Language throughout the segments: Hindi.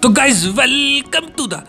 तो guys welcome to the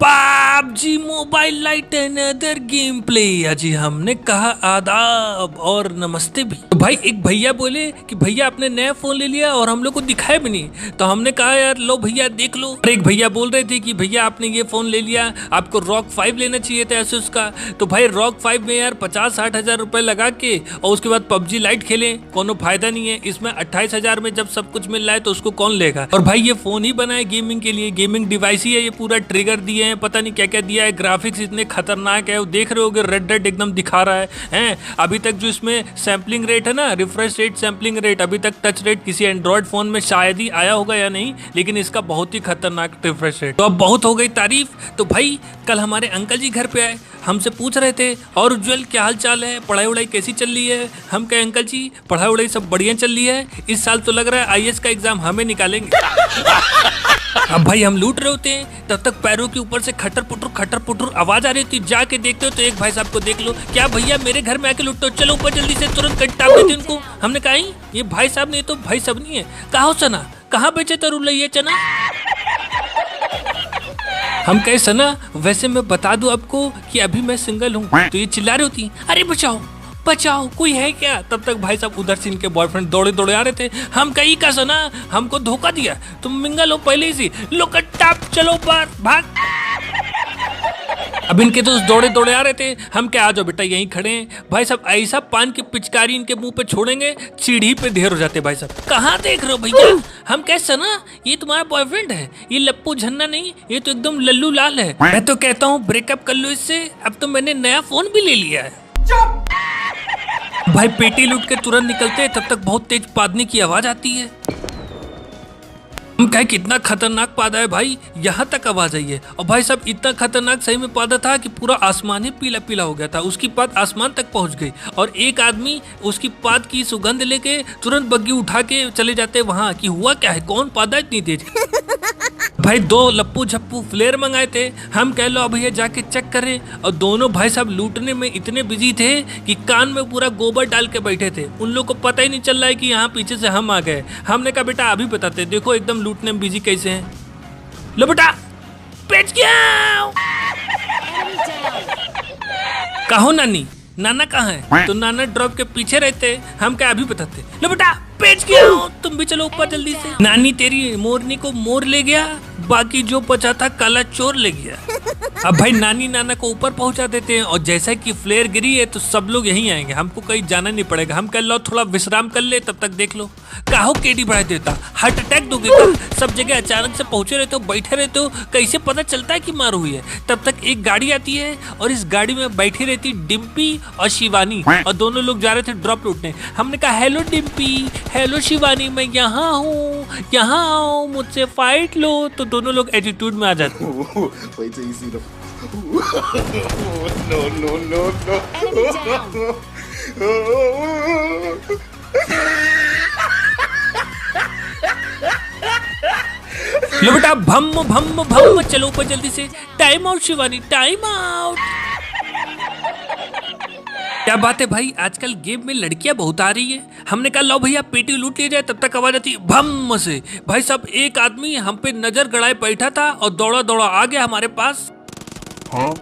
PUBG mobile lite and other game play. अजी हमने कहा आदाब और नमस्ते भी। तो भाई एक भैया बोले कि भैया आपने नया फोन ले लिया और हम लोग को दिखाया भी नहीं। तो हमने कहा यार लो भैया देख लो। और एक भैया बोल रहे थे कि भैया आपने ये फोन ले लिया, आपको ROG 5 लेना चाहिए था Asus का। तो भाई ROG 5 में यार 50-60 हजार रुपए लगा के और उसके बाद PUBG लाइट खेलें, कोनो फायदा नहीं है। इसमें 28 हजार में जब सब कुछ मिल रहा है तो उसको कौन लेगा। और भाई ये फोन ही बना है गेमिंग के लिए, गेमिंग डिवाइस ही है ये। पूरा ट्रिगर दिए, पता नहीं क्या क्या दिया है, ग्राफिक्स इतने खतरनाक है। वो देख रहे होगे रेड रेड एकदम दिखा रहा है। अभी तक जो इसमें सैम्पलिंग रेट है ना, रिफ्रेश रेट, सैम्पलिंग रेट, अभी तक टच रेट किसी एंड्रॉइड फोन में शायद ही आया होगा या नहीं, लेकिन इसका बहुत ही खतरनाक रिफ्रेश रेट। तो अब बहुत हो गई तारीफ। तो भाई कल हमारे अंकल जी घर पे आए, हमसे पूछ रहे थे और उज्जवल क्या हाल चाल है, पढ़ाई वढ़ाई कैसी चल रही है। हम कहे अंकल जी पढ़ाई वढ़ाई सब बढ़िया चल रही है, इस साल तो लग रहा है IAS का एग्जाम हमें निकालेंगे। अब भाई हम लूट रहे होते हैं, तब तक पैरों के ऊपर से खटर पुटर आवाज आ रही थी। जाके देखते हो तो एक भाई साहब को देख लो, क्या भैया मेरे घर में आके लूटते हो, चलो ऊपर जल्दी से, तुरंत कट्टाप देते उनको। हमने कहा ये भाई साहब नहीं तो भाई सब नहीं है। कहा सना कहाँ बेचे तरुल ये चना। हम कहे सना वैसे मैं बता दूं आपको कि अभी मैं सिंगल हूँ। तो ये चिल्ला रही होती अरे बचाओ बचाओ कोई है क्या। तब तक भाई साहब उधर से इनके बॉयफ्रेंड दौड़े दौड़े आ रहे थे। हम कहीं का सना हमको धोखा दिया, तुम मिंगल हो पहले ही सी, लो कट्टा चलो ऊपर भाग। अब इनके दोस्त दौड़े दौड़े आ रहे थे। हम क्या आ जाओ बेटा यहीं खड़े हैं। भाई साहब ऐसा पान की पिचकारी इनके मुंह पे छोड़ेंगे सीढ़ी पे ढेर हो जाते। भाई साहब कहाँ देख रहे हो भैया। हम कह सना ये तुम्हारा बॉयफ्रेंड है, ये लप्पू झन्ना नहीं, ये तो एकदम लल्लू लाल है। मैं तो कहता हूँ ब्रेकअप कर लो इससे, अब तो मैंने नया फोन भी ले लिया है। भाई पेटी लूट के तुरंत निकलते हैं, तब तक बहुत तेज पादने की आवाज आती है। हम कहे कितना खतरनाक पादा है भाई, यहाँ तक आवाज आई है। और भाई साहब इतना खतरनाक सही में पादा था कि पूरा आसमान ही पीला पीला हो गया था। उसकी पाद आसमान तक पहुंच गई और एक आदमी उसकी पाद की सुगंध लेके तुरंत बग्गी उठा के चले जाते वहां कि हुआ क्या है, कौन पादा इतनी तेज। भाई 2 लप्पू झप्पू फ्लेयर मंगाए थे। हम कह लो भैया जाके चेक करें। और दोनों भाई साहब लूटने में इतने बिजी थे कि कान में पूरा गोबर डाल के बैठे थे। उन लोग को पता ही नहीं चल रहा है कि यहाँ पीछे से हम आ गए। हमने कहा बेटा अभी बताते, देखो एकदम लूटने में बिजी कैसे हैं। लो बेटा बेच गया। कहो नानी, नाना कहाँ है। तो नाना ड्रॉप के पीछे रहते। हम क्या अभी बताते, लो बेटा बेच गया, तुम भी चलो ऊपर जल्दी से। नानी तेरी मोरनी को मोर ले गया, बाकी जो बचा था काला चोर ले गया। अब भाई नानी नाना को ऊपर पहुंचा देते हैं और जैसा कि फ्लेयर गिरी है तो सब लोग यहीं आएंगे, हमको कहीं जाना नहीं पड़ेगा। हम कह लो थोड़ा विश्राम कर ले, तब तक देख लो। काहो केडी बढ़ा देता, हार्ट अटैक दोगे क्या। सब जगह अचानक से पहुंचे रहते हो, बैठे रहते हो, कैसे पता चलता है कि मार हुई है। तब तक एक गाड़ी आती है और इस गाड़ी में बैठी रहती डिम्पी और शिवानी, और दोनों लोग जा रहे थे ड्रॉप लूटने। हमने कहा हेलो डिम्पी, हेलो शिवानी, मैं यहाँ हूँ, यहाँ आओ मुझसे फाइट लो। तो दोनों लोग एटीट्यूड में आ जाते। लो बेटा भम भम भम, चलो ऊपर जल्दी से। Time out Shivani, time out. क्या बात है भाई, आजकल गेम में लड़कियां बहुत आ रही है। हमने कहा लो भैया पेटी लूट लिया जाए, तब तक आवाज आती भम से। भाई साहब एक आदमी हम पे नजर गड़ाए बैठा था और दौड़ा दौड़ा आ गया हमारे पास। हाँ?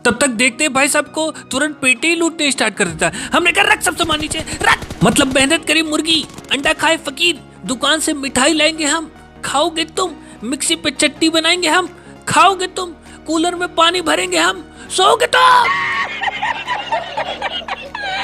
तब तक देखते भाई साहब को तुरंत पेटी ही लूटने स्टार्ट कर देता। हमने कहा रख सब सामान नीचे रख। मतलब मेहनत करी मुर्गी, अंडा खाए फकीर, दुकान से मिठाई लाएंगे हम, खाओगे तुम, मिक्सी पे चट्टी बनाएंगे हम, खाओगे तुम, कूलर में पानी भरेंगे हम, सोओगे तुम।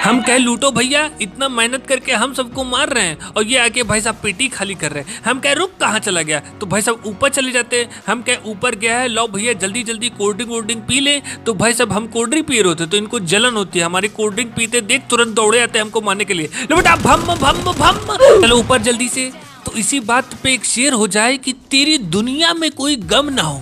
हम कहे लूटो भैया, इतना मेहनत करके हम सबको मार रहे हैं और ये आके भाई साहब पेटी खाली कर रहे हैं। हम कहे रुक कहाँ चला गया। तो भाई साहब ऊपर चले जाते हैं। हम कहे ऊपर गया है, लो भैया जल्दी जल्दी कोल्ड ड्रिंक पी ले। तो भाई साहब हम कोल्ड ड्रिंक पी रहे होते तो इनको जलन होती है, हमारी कोल्ड ड्रिंक पीते देख तुरंत दौड़े आते हैं हमको मारने के लिए। लो बेटा भम भम भम, चलो ऊपर जल्दी से। तो इसी बात पे एक शेर हो जाए कि तेरी दुनिया में कोई गम ना हो,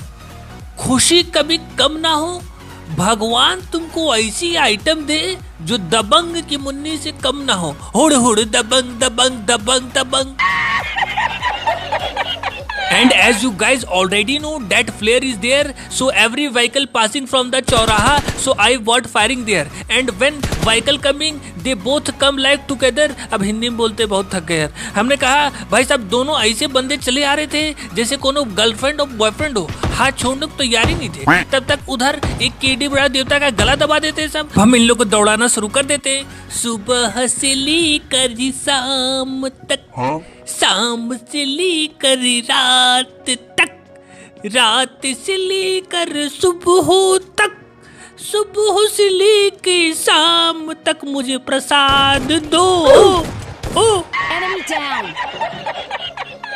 खुशी कभी कम ना हो, भगवान तुमको ऐसी आइटम दे जो दबंग की मुन्नी से कम ना हो। हुड़ हुड़ दबंग दबंग दबंग दबंग। And as you guys already know that flare is there, so every vehicle passing from the Chauraha, so I was firing there. And when vehicle coming they both come like together. अब हिंदी में बोलते बहुत थक गए यार। हमने कहा भाई साहब दोनों ऐसे बंदे चले आ रहे थे जैसे कोनो गर्लफ्रेंड और बॉयफ्रेंड हो, हाथ छोड़ने को तैयार ही नहीं थे। तब तक उधर एक केडी बड़ा देवता का गला दबा देते सब। हम इन लोग को दौड़ाना शुरू कर देते। सुबह से लेकर शाम तक, शाम से लेकर रात तक, रात से लेकर सुबह तक, सुबह से लेके शाम तक मुझे प्रसाद दो।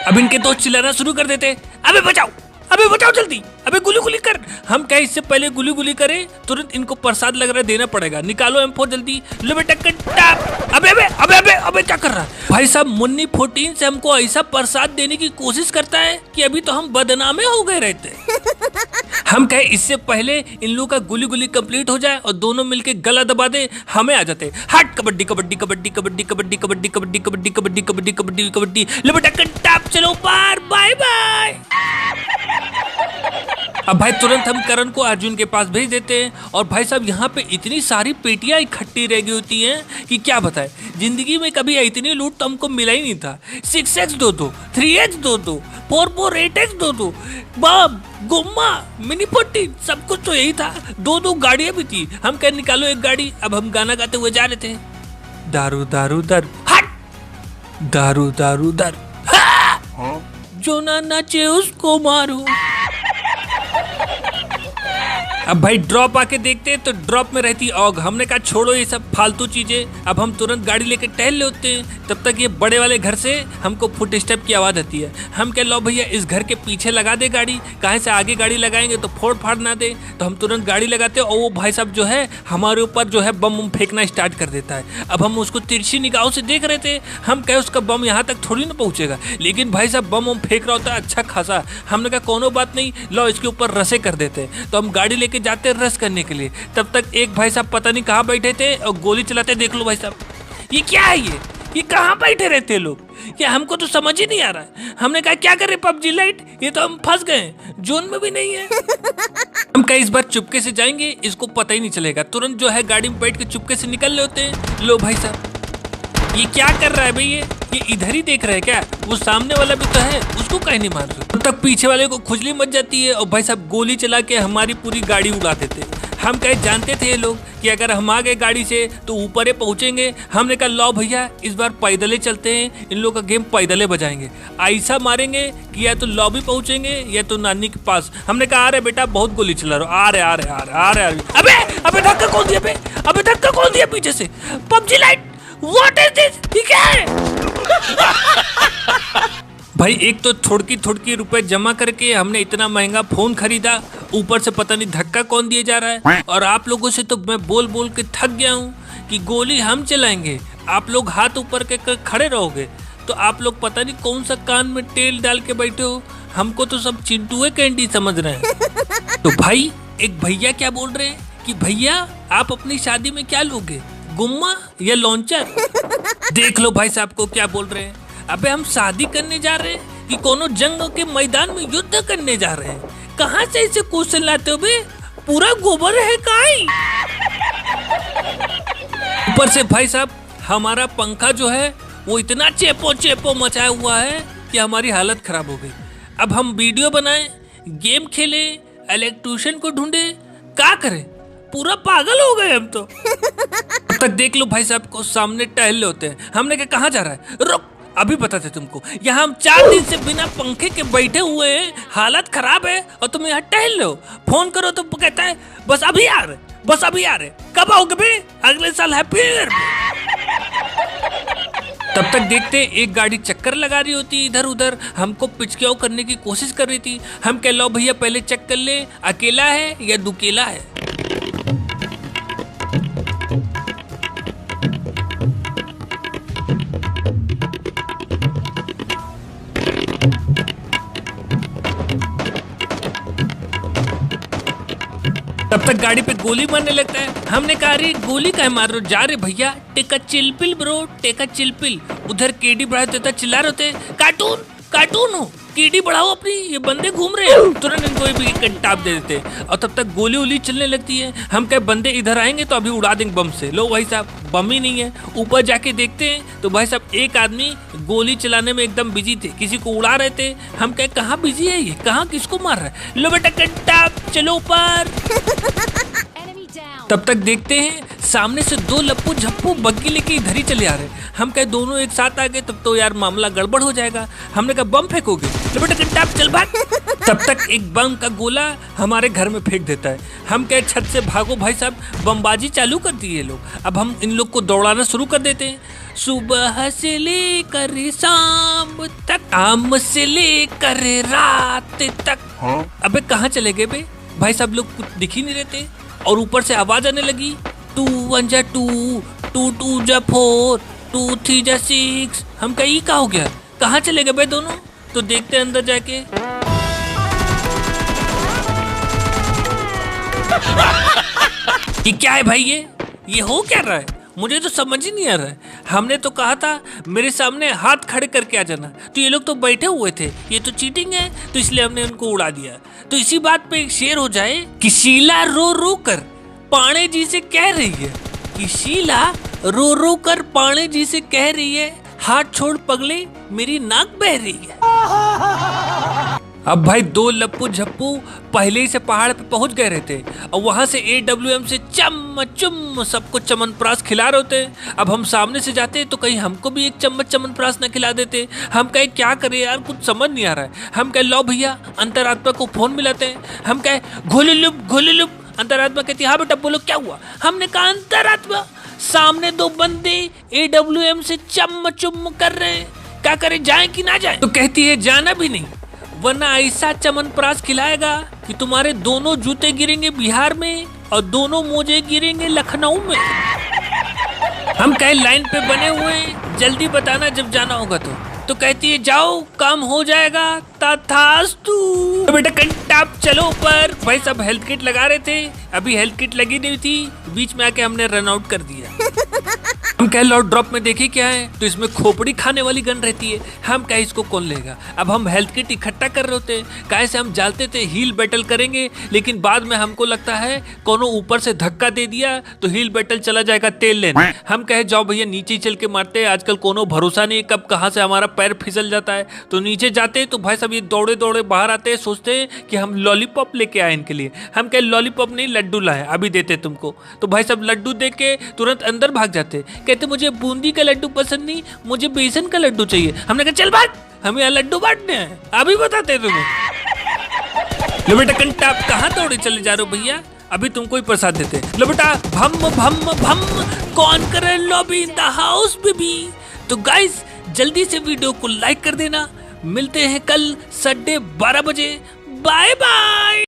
अब इनके दोस्त चिल्लाना शुरू कर देते, अबे बचाओ, अबे बचाओ जल्दी, अबे गुली गुली कर। हम क्या इससे पहले गुली गुली करें तुरंत इनको प्रसाद लग रहा है देना पड़ेगा। निकालो M4 जल्दी, लो बेटा कट्टा। अबे अबे अबे अबे अबे क्या कर रहा है भाई साहब। मुन्नी 14 से हमको ऐसा प्रसाद देने की कोशिश करता है कि अभी तो हम बदनामे हो गए रहते। हम कहे इससे पहले इन लोगों का गुली गुली कंप्लीट हो जाए और दोनों मिलके गला दबा दे, हमें आ जाते। हट कबड्डी कबड्डी कबड्डी कबड्डी कबड्डी कबड्डी कबड्डी कबड्डी कबड्डी कबड्डी कबड्डी कबड्डी, लो बेटा कट्टा, चलो पार, बाय बाय। अब भाई तुरंत हम करण को अर्जुन के पास भेज देते हैं। और भाई साहब यहाँ पे इतनी सारी पेटियां इकट्ठी रह गई होती हैं कि क्या बताएं। जिंदगी में कभी इतनी लूट तो हमको मिला ही नहीं था। 6x दो दो, 3x दो दो, 4 8x दो दो, बम गुम्मा मिनी 14 सब कुछ तो यही था। दो गाड़ियां भी थी। हम कह निकालो एक गाड़ी। अब हम गाना गाते हुए जा रहे थे, दारू दारू दारू हट, दारू दारू दारू, जो ना नाचे उसको मारू। अब भाई ड्रॉप आके देखते हैं तो ड्रॉप में रहती ऑग। हमने कहा छोड़ो ये सब फालतू चीजें, अब हम तुरंत गाड़ी लेके टहल ले होते हैं। तब तक ये बड़े वाले घर से हमको फुट स्टेप की आवाज आती है। हम कह लो भैया इस घर के पीछे लगा दे गाड़ी, कहीं से आगे गाड़ी लगाएंगे तो फोड़ फाड़ ना दे। तो हम तुरंत गाड़ी लगाते हैं और वो भाई साहब जो है हमारे ऊपर जो है बम फेंकना स्टार्ट कर देता है। अब हम उसको तिरछी निगाहों से देख रहे थे। हम कहे उसका बम यहाँ तक थोड़ी ना पहुंचेगा, लेकिन भाई साहब बम फेंक रहा होता है अच्छा खासा। हमने कहा कोनो बात नहीं, लो इसके ऊपर रसे कर देते। तो हम गाड़ी लेके जाते रस करने के लिए। तब तक एक भाई साहब पता नहीं कहाँ बैठे थे और गोली चलाते। देख लो भाई साहब ये क्या है, ये कहाँ बैठे रहते लोग, क्या हमको तो समझ ही नहीं आ रहा है। हमने कहा क्या करे PUBG लाइट, ये तो हम फंस गए, जोन में भी नहीं है। हम कहीं इस बार चुपके से जाएंगे, इसको पता ही नहीं चलेगा। तुरंत जो है गाड़ी में बैठ के चुपके से निकल ले होते हैं। लो भाई साहब ये क्या कर रहा है भाई, ये इधर ही देख रहा है क्या, वो सामने वाला भी तो है, उसको कहीं नहीं मार रहे। तब तक पीछे वाले को खुजली मच जाती है और भाई साहब गोली चला के हमारी पूरी गाड़ी उड़ा देते। हम कहे जानते थे ये लोग कि अगर हम आ गए गाड़ी से तो ऊपर ही पहुंचेंगे। हमने कहा लो भैया इस बार पैदले चलते हैं, इन लोग का गेम पैदले बजाएंगे। ऐसा मारेंगे कि या तो लॉबी पहुंचेंगे या तो नानी के पास। हमने कहा आ रहे बेटा बहुत गोली चला रहा, आ रहे। अबे अबे धक्का कौन दिया, अबे धक्का कौन दिया पीछे से। PUBG light what is this, ठीक है भाई। एक तो थोड़की रुपए जमा करके हमने इतना महंगा फोन खरीदा, ऊपर से पता नहीं धक्का कौन दिया जा रहा है। और आप लोगों से तो मैं बोल बोल के थक गया हूँ कि गोली हम चलाएंगे, आप लोग हाथ ऊपर के खड़े रहोगे। तो आप लोग पता नहीं कौन सा कान में तेल डाल के बैठे हो, हमको तो सब चिंटुए कैंडी समझ रहे हैं। तो भाई एक भैया क्या बोल रहे हैं कि भैया आप अपनी शादी में क्या लोगे, गुम्मा या लॉन्चर। देख लो भाई साहब को क्या बोल रहे हैं। अबे हम शादी करने जा रहे हैं कि कोनो जंग के मैदान में युद्ध करने जा रहे हैं। कहाँ से ऐसे क्वेश्चन लाते हो बे, पूरा गोबर है काई। ऊपर से भाई साहब हमारा पंखा जो है वो इतना चेपो मचाया हुआ है कि हमारी हालत खराब हो गई। अब हम वीडियो बनाए, गेम खेले, इलेक्ट्रिशियन को ढूंढे, क्या करें, पूरा पागल हो गए हम तो। अब तक देख लो भाई साहब को सामने टहल होते हैं। हमने कहा जा रहा है, रुक अभी बताते तुमको। यहाँ हम 4 दिन से बिना पंखे के बैठे हुए हैं, हालत खराब है और तुम यहाँ टहल लो। फोन करो तो कहता है बस अभी आ रहे, बस अभी आ रहे। कब आओगे बे, अगले साल हैप्पी न्यू ईयर। तब तक देखते एक गाड़ी चक्कर लगा रही होती इधर उधर, हमको पिचक्याव करने की कोशिश कर रही थी। हम कह लो भैया पहले चेक कर ले अकेला है या दुकेला है। तब तक गाड़ी पे गोली मारने लगता है। हमने कहा अरे गोली काहे मार रहे हो, जा रहे भैया, take a chill pill bro, take a chill pill. उधर केडी बढ़ा देता चिल्ला रहे होते कार्टून कार्टून हो स्पीड बढ़ाओ अपनी, ये बंदे घूम रहे हैं। तुरंत इनको भी एक टाप दे देते और तब तक गोली उली चलने लगती है। हम कहे बंदे इधर आएंगे तो अभी उड़ा देंगे बम से। लो भाई साहब बम ही नहीं है। ऊपर जाके देखते हैं तो भाई साहब एक आदमी गोली चलाने में एकदम बिजी थे, किसी को उड़ा रहे थे। हम कहे कहाँ बिजी है ये, कहाँ किसको मार रहा है। लो बेटा टाप चलो ऊपर। तब तक देखते हैं सामने से दो लप्पू झप्पू बग्गी लेके इधर ही चले आ रहे हैं। हम कहे दोनों एक साथ आ गए तब तो यार मामला गड़बड़ हो जाएगा। हमने कहा बम फेंकोगे, तो बेटा टाप चल भाग। तब तक एक बम का गोला हमारे घर में फेंक देता है। हम कहे छत से भागो भाई साहब, बमबाजी चालू कर दी ये लोग। अब हम इन लोग को दौड़ाना शुरू कर देते हैं। सुबह से लेकर शाम तक, शाम से लेकर रात तक। अबे कहाँ चले गए बे भाई साहब, लोग कुछ दिख ही नहीं रहते। और ऊपर से आवाज आने लगी 2 1 जा 2, 2 2 जा 4, 2 3 जा 6। हम कहीं क्या हो गया, कहाँ चले गए भाई दोनों। तो देखते हैं अंदर जाके। ये क्या है भाई, ये हो क्या रहा है, मुझे तो समझ ही नहीं आ रहा है। हमने तो कहा था मेरे सामने हाथ खड़े करके आ जाना, तो ये लोग तो बैठे हुए थे। ये तो चीटिंग है, तो इसलिए हमने उनको उड़ा दिया। तो इसी बात पे एक शेर हो जाए कि शीला रो रो कर पाणे जी से कह रही है, कि शीला रो रो कर पाणे जी से कह रही है, हाथ छोड़ पगले मेरी नाक बह रही है। अब भाई दो लप्पू झप्पू पहले ही से पहाड़ पे पहुंच गए रहते और वहां से AWM से चम चुम सबको चमनप्राश खिला रहे होते। अब हम सामने से जाते तो कहीं हमको भी एक चम्मच चमनप्राश न खिला देते। हम कहे क्या करें यार, कुछ समझ नहीं आ रहा है। हम कहे लो भैया अंतरात्मा को फोन मिलाते हैं। हम कहे घुलुलुप। अंतरात्मा कहती हाँ बेटा बोलो क्या हुआ। हमने कहा अंतरात्मा सामने दो बंदे AWM से चम चुम कर रहे हैं, क्या करें जाए कि ना जाए। तो कहती है जाना भी नहीं, वरना ऐसा चमनप्राश खिलाएगा कि तुम्हारे दोनों जूते गिरेंगे बिहार में और दोनों मोजे गिरेंगे लखनऊ में। हम कहे लाइन पे बने हुए, जल्दी बताना जब जाना होगा। तो कहती है जाओ काम हो जाएगा तथास्तु। तो बेटा कंटाप चलो ऊपर। भाई सब हेल्थ किट लगा रहे थे, अभी हेल्थ किट लगी नहीं थी, बीच में आके हमने रन आउट कर दिया। हम कहे लॉर्ड ड्रॉप में देखे क्या है, तो इसमें खोपड़ी खाने वाली गन रहती है। हम कहे इसको कौन लेगा। अब हम हेल्थ किट इकट्ठा कर रहे होते, काहे से हम जालते थे हील बैटल करेंगे, लेकिन बाद में हमको लगता है कोनो ऊपर से धक्का दे दिया तो हील बैटल चला जाएगा तेल लेने। हम कहे जाओ भैया नीचे चल के मारते हैं, आजकल कोनो भरोसा नहीं कब कहाँ से हमारा पैर फिसल जाता है। तो नीचे जाते तो भाई सब ये दौड़े दौड़े बाहर आते हैं, सोचते हैं कि हम लॉलीपॉप लेके आए इनके लिए। हम कहे लॉलीपॉप नहीं लड्डू लाए, अभी देते तुमको। तो भाई सब लड्डू देख के तुरंत अंदर भाग जाते, कहते मुझे बूंदी का लड्डू पसंद नहीं, मुझे बेसन का लड्डू चाहिए। हमने कहा चल भाग, हमें यहाँ लड्डू बांटने हैं, अभी बताते तुम्हें। लो बेटा कंटा आप कहाँ दौड़े चले जा रहे हो भैया, अभी तुमको ही प्रसाद देते। लो बेटा भम भम भम, कौन करे lobby in the house baby. तो गाइस जल्दी से वीडियो को लाइक कर देना। मिलते हैं कल 12:30 बजे। Bye bye.